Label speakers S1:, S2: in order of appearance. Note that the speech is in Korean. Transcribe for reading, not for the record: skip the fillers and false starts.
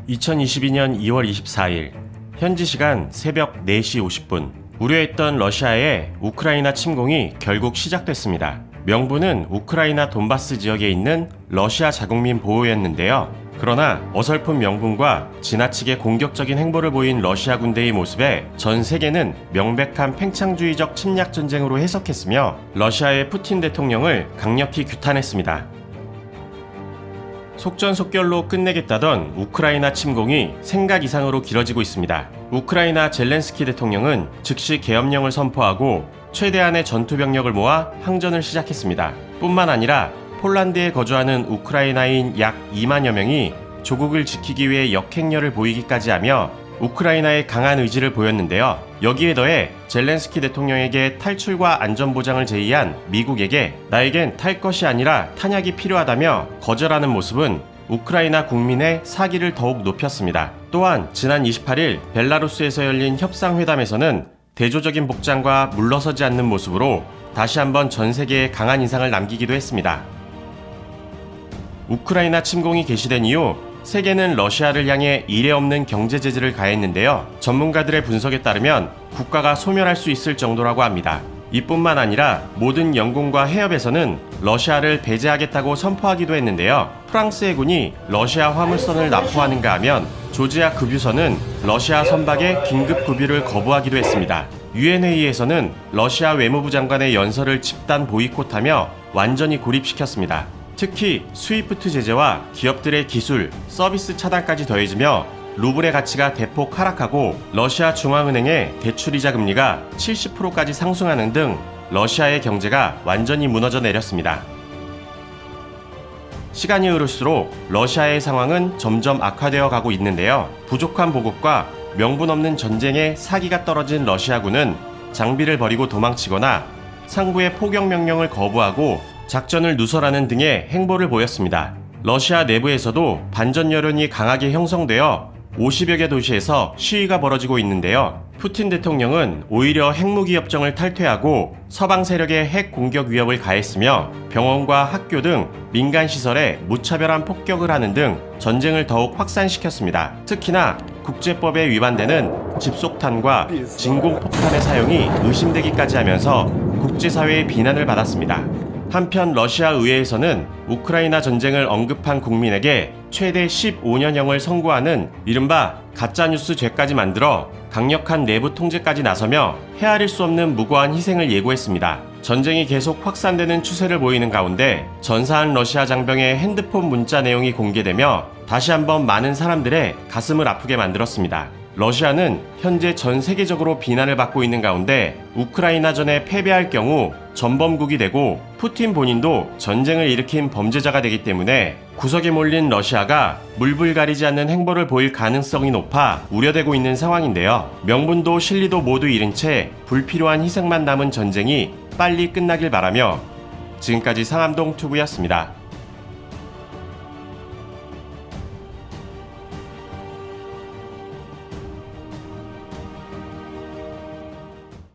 S1: 2022년 2월 24일 현지 시간 새벽 4시 50분 우려했던 러시아의 우크라이나 침공이 결국 시작됐습니다. 명분은 우크라이나 돈바스 지역에 있는 러시아 자국민 보호였는데요. 그러나 어설픈 명분과 지나치게 공격적인 행보를 보인 러시아 군대의 모습에 전 세계는 명백한 팽창주의적 침략 전쟁으로 해석했으며 러시아의 푸틴 대통령을 강력히 규탄했습니다. 속전속결로 끝내겠다던 우크라이나 침공이 생각 이상으로 길어지고 있습니다. 우크라이나 젤렌스키 대통령은 즉시 계엄령을 선포하고 최대한의 전투병력을 모아 항전을 시작했습니다. 뿐만 아니라 폴란드에 거주하는 우크라이나인 약 2만여 명이 조국을 지키기 위해 역행렬을 보이기까지 하며 우크라이나의 강한 의지를 보였는데요. 여기에 더해 젤렌스키 대통령에게 탈출과 안전보장을 제의한 미국에게 나에겐 탈 것이 아니라 탄약이 필요하다며 거절하는 모습은 우크라이나 국민의 사기를 더욱 높였습니다. 또한 지난 28일 벨라루스에서 열린 협상회담에서는 대조적인 복장과 물러서지 않는 모습으로 다시 한번 전 세계에 강한 인상을 남기기도 했습니다. 우크라이나 침공이 개시된 이후 세계는 러시아를 향해 이례없는 경제 제재를 가했는데요. 전문가들의 분석에 따르면 국가가 소멸할 수 있을 정도라고 합니다. 이뿐만 아니라 모든 영공과 해협에서는 러시아를 배제하겠다고 선포하기도 했는데요. 프랑스 해군이 러시아 화물선을 납포하는가 하면 조지아 급유선은 러시아 선박의 긴급 급유를 거부하기도 했습니다. 유엔 회의에서는 러시아 외무부 장관의 연설을 집단 보이콧하며 완전히 고립시켰습니다. 특히 스위프트 제재와 기업들의 기술, 서비스 차단까지 더해지며 루블의 가치가 대폭 하락하고 러시아 중앙은행의 대출이자 금리가 70%까지 상승하는 등 러시아의 경제가 완전히 무너져 내렸습니다. 시간이 흐를수록 러시아의 상황은 점점 악화되어 가고 있는데요. 부족한 보급과 명분 없는 전쟁에 사기가 떨어진 러시아군은 장비를 버리고 도망치거나 상부의 포격 명령을 거부하고 작전을 누설하는 등의 행보를 보였습니다. 러시아 내부에서도 반전 여론이 강하게 형성되어 50여 개 도시에서 시위가 벌어지고 있는데요. 푸틴 대통령은 오히려 핵무기 협정을 탈퇴하고 서방 세력의 핵 공격 위협을 가했으며 병원과 학교 등 민간 시설에 무차별한 폭격을 하는 등 전쟁을 더욱 확산시켰습니다. 특히나 국제법에 위반되는 집속탄과 진공폭탄의 사용이 의심되기까지 하면서 국제사회의 비난을 받았습니다. 한편 러시아 의회에서는 우크라이나 전쟁을 언급한 국민에게 최대 15년형을 선고하는 이른바 가짜뉴스 죄까지 만들어 강력한 내부 통제까지 나서며 헤아릴 수 없는 무고한 희생을 예고했습니다. 전쟁이 계속 확산되는 추세를 보이는 가운데 전사한 러시아 장병의 핸드폰 문자 내용이 공개되며 다시 한번 많은 사람들의 가슴을 아프게 만들었습니다. 러시아는 현재 전 세계적으로 비난을 받고 있는 가운데 우크라이나전에 패배할 경우 전범국이 되고 푸틴 본인도 전쟁을 일으킨 범죄자가 되기 때문에 구석에 몰린 러시아가 물불 가리지 않는 행보를 보일 가능성이 높아 우려되고 있는 상황인데요. 명분도 실리도 모두 잃은 채 불필요한 희생만 남은 전쟁이 빨리 끝나길 바라며 지금까지 상암동 투브였습니다.